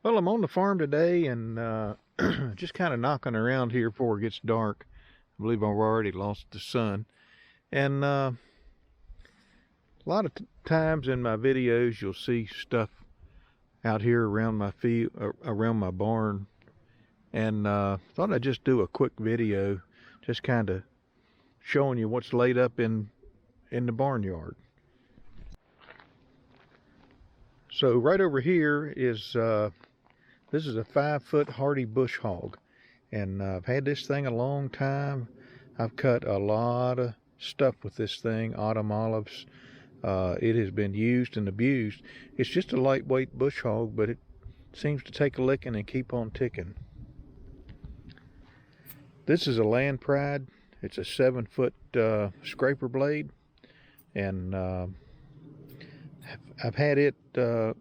Well, I'm on the farm today and just kind of knocking around here before it gets dark. I believe I've already lost the sun. And a lot of times in my videos, you'll see stuff out here around my field, around my barn. And thought I'd just do a quick video, just kind of showing you what's laid up in the barnyard. So right over here is this is a 5-foot hardy bush hog. And I've had this thing a long time. I've cut a lot of stuff with this thing, autumn olives. It has been used and abused. It's just a lightweight bush hog, but it seems to take a licking and keep on ticking. This is a land pride. It's a 7-foot scraper blade, and I've had it a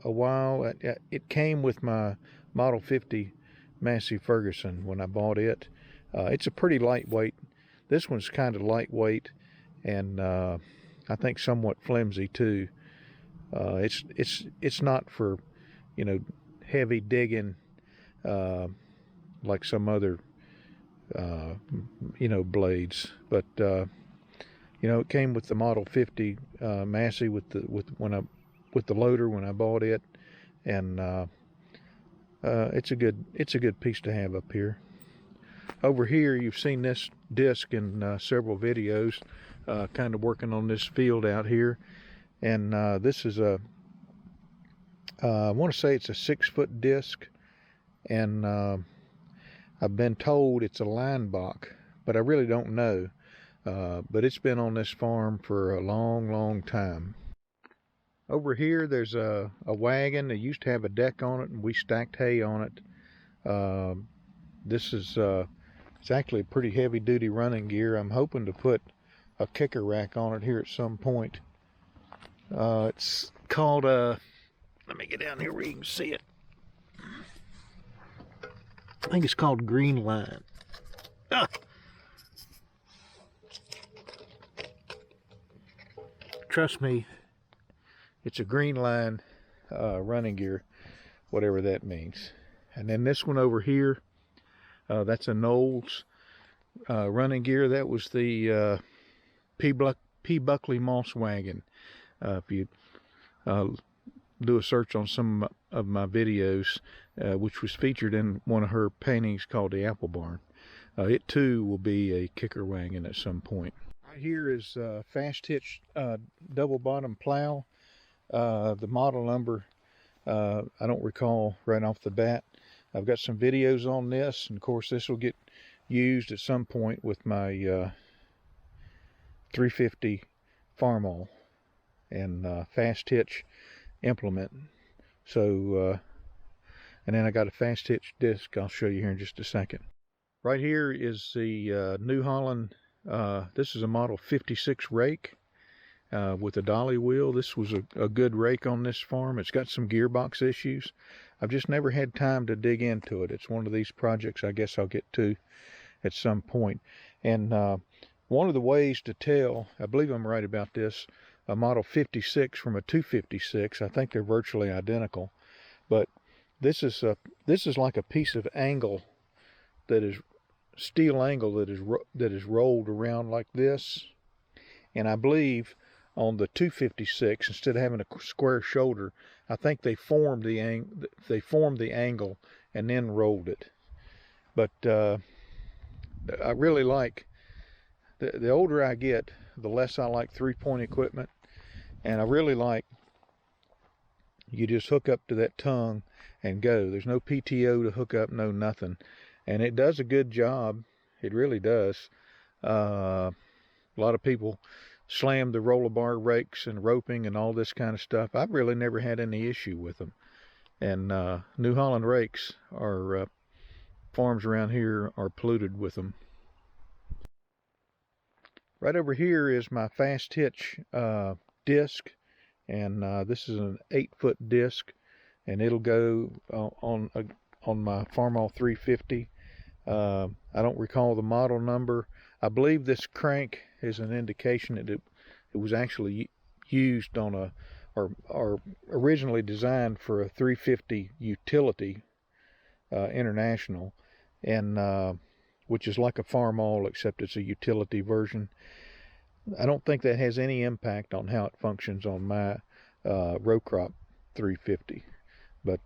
while. It came with my Model 50 Massey Ferguson when I bought it. It's a pretty lightweight. This one's kind of lightweight, and I think somewhat flimsy too. It's not for, heavy digging like some other blades, but it came with the Model 50 Massey with the loader when I bought it, and it's a good piece to have up here. Over here, you've seen this disc in several videos, kind of working on this field out here, and this is I want to say it's a 6-foot disc, and I've been told it's a Linebach, but I really don't know. But it's been on this farm for a long time. Over here, there's a wagon that used to have a deck on it, and we stacked hay on it. This is it's actually a pretty heavy-duty running gear. I'm hoping to put a kicker rack on it here at some point. It's called let me get down here where you can see it. I think it's called Green Line. Ah! Trust me, it's a Green Line running gear, whatever that means. And then this one over here, that's a Knowles running gear. That was the P. Buckley Moss Wagon. If you do a search on some of my videos, which was featured in one of her paintings called The Apple Barn. It too will be a kicker wagon at some point. Right here is fast hitch double bottom plow. The model number I don't recall right off the bat. I've got some videos on this, and of course this will get used at some point with my 350 Farmall and fast hitch implement. So and then I got a fast hitch disc I'll show you here in just a second. Right here is the New Holland, this is a Model 56 rake with a dolly wheel. This was a good rake on this farm. It's got some gearbox issues. I've just never had time to dig into it. It's one of these projects I guess I'll get to at some point. And one of the ways to tell, I believe I'm right about this, a Model 56 from a 256, I think they're virtually identical, but this is like a piece of angle that is steel angle that is rolled around like this. And I believe on the 256, instead of having a square shoulder, I think they formed the angle and then rolled it. But I really like, the older I get, the less I like 3-point equipment, and I really like you just hook up to that tongue and go. There's no PTO to hook up, no nothing, and it does a good job. It really does. A lot of people slam the roller bar rakes and roping and all this kind of stuff. I've really never had any issue with them. And New Holland rakes are farms around here are polluted with them. Right over here is my fast hitch disc, and this is an 8-foot disc, and it'll go on my Farmall 350. I don't recall the model number. I believe this crank is an indication that it was actually used on a are originally designed for a 350 utility international, and which is like a Farmall except it's a utility version. I don't think that has any impact on how it functions on my row crop 350. But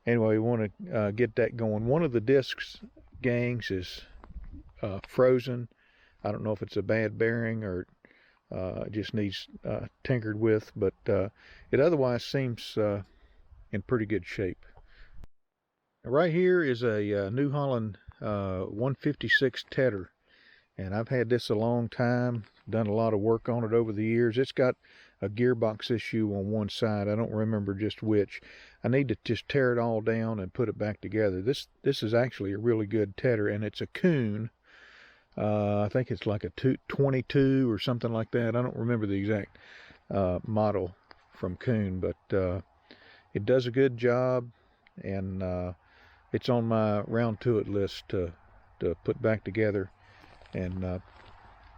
anyway, we want to get that going. One of the discs gangs is frozen. I don't know if it's a bad bearing or it just needs tinkered with, but it otherwise seems in pretty good shape. Right here is a New Holland 156 Tedder, and I've had this a long time, done a lot of work on it over the years. It's got a gearbox issue on one side. I don't remember just which. I need to just tear it all down and put it back together. This is actually a really good Tedder, and it's a Kuhn. I think it's like a 22 or something like that. I don't remember the exact model from Kuhn, but it does a good job, and it's on my round to it list to put back together and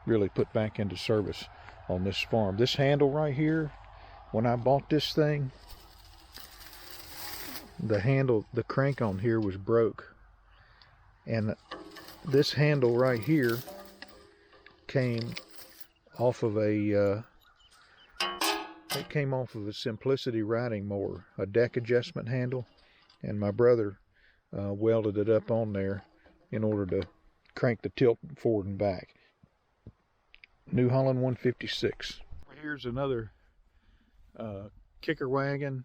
really put back into service on this farm. This handle right here, when I bought this thing, the handle, the crank on here was broke, and this handle right here came off of a it came off of a Simplicity riding mower, a deck adjustment handle, and my brother welded it up on there in order to crank the tilt forward and back. New Holland 156. Here's another kicker wagon,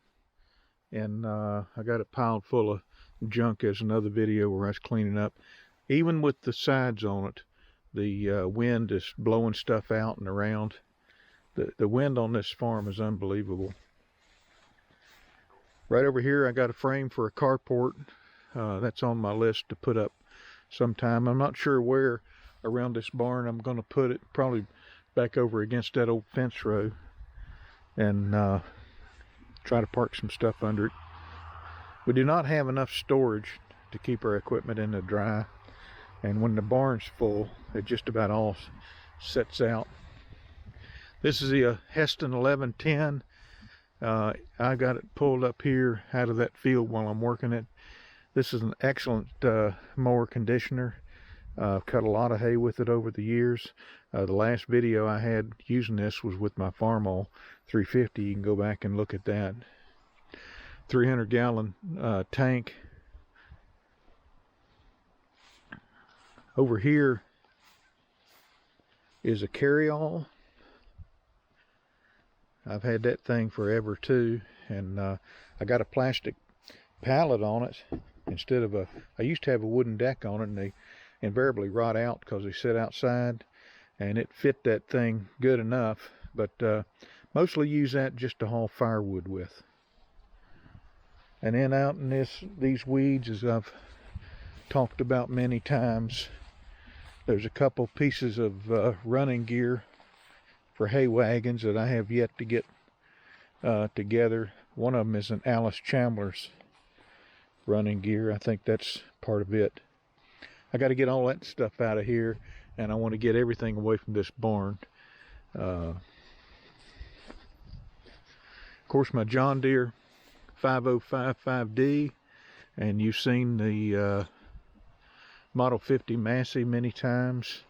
and I got it piled full of junk as another video where I was cleaning up. Even with the sides on it, the wind is blowing stuff out and around. The wind on this farm is unbelievable. Right over here I got a frame for a carport. That's on my list to put up sometime. I'm not sure where around this barn I'm going to put it. Probably back over against that old fence row, and try to park some stuff under it. We do not have enough storage to keep our equipment in the dry, and when the barn's full, it just about all sets out. This is the Heston 1110. I got it pulled up here out of that field while I'm working it. This is an excellent mower conditioner. I've cut a lot of hay with it over the years. The last video I had using this was with my Farmall 350. You can go back and look at that. 300-gallon tank. Over here is a carryall. I've had that thing forever too, and I got a plastic pallet on it instead of I used to have a wooden deck on it, and they invariably rot out because they sit outside, and it fit that thing good enough, but mostly use that just to haul firewood with. And then out in these weeds, as I've talked about many times, there's a couple pieces of running gear for hay wagons that I have yet to get together. One of them is an Alice Chandler's running gear. I think that's part of it. I got to get all that stuff out of here, and I want to get everything away from this barn. Of course, my John Deere 5055D, and you've seen the Model 50 Massey many times.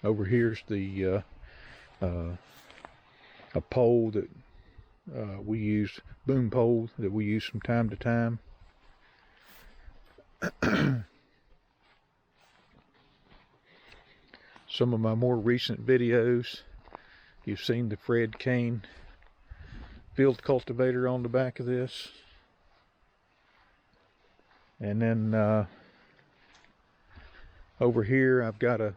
Over here's the a pole that we use, boom pole that we use from time to time. Some of my more recent videos, you've seen the Fred Kane field cultivator on the back of this. And then over here I've got a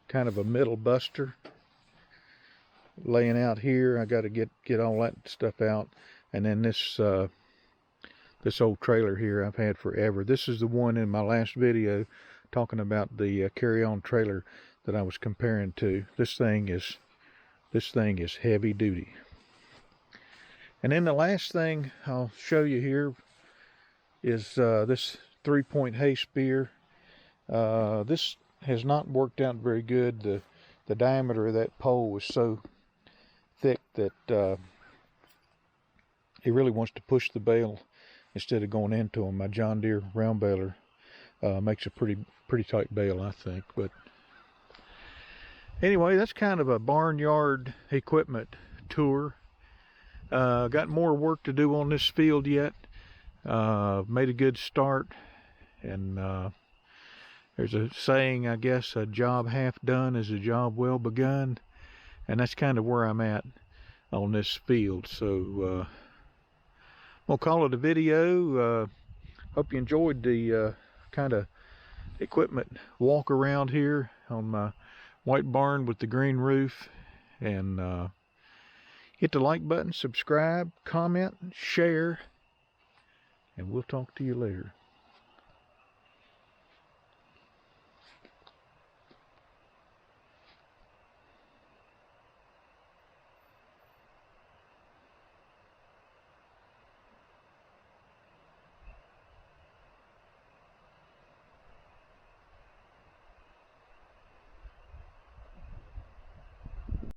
kind of a middle buster laying out here. I got to get all that stuff out. And then this this old trailer here I've had forever. This is the one in my last video talking about the carry-on trailer that I was comparing to. This thing is heavy duty. And then the last thing I'll show you here is this 3-point hay spear. This has not worked out very good. The the diameter of that pole was so thick that he really wants to push the bale instead of going into him. My John Deere round baler makes a pretty tight bale, I think. But anyway, that's kind of a barnyard equipment tour. Got more work to do on this field yet. Made a good start, and there's a saying, I guess, a job half done is a job well begun, and that's kind of where I'm at on this field. So we'll call it a video. Hope you enjoyed the kind of equipment walk around here on my white barn with the green roof. And hit the like button, subscribe, comment, share, and we'll talk to you later.